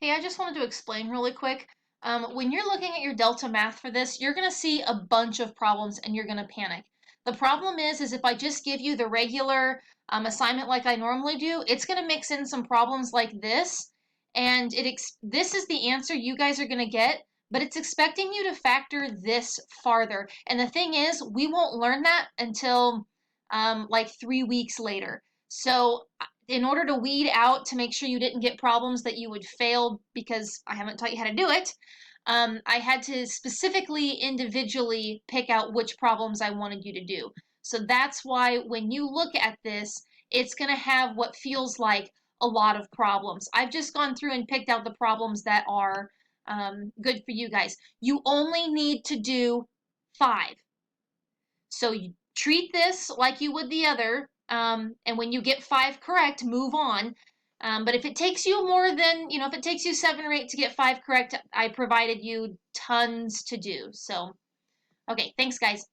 Hey, I just wanted to explain really quick. When you're looking at your Delta math for this, you're going to see a bunch of problems and you're going to panic. The problem is if I just give you the regular assignment like I normally do, it's going to mix in some problems like this, and this is the answer you guys are going to get, but it's expecting you to factor this farther. And the thing is, we won't learn that until like 3 weeks later. So in order to weed out to make sure you didn't get problems that you would fail because I haven't taught you how to do it, I had to specifically individually pick out which problems I wanted you to do. So that's why when you look at this, it's going to have what feels like a lot of problems. I've just gone through and picked out the problems that are good for you guys. You only need to do 5. So you treat this like you would the other, and when you get 5 correct, move on. But if it takes you more than, if it takes you 7 or 8 to get 5 correct, I provided you tons to do. So, okay, thanks, guys.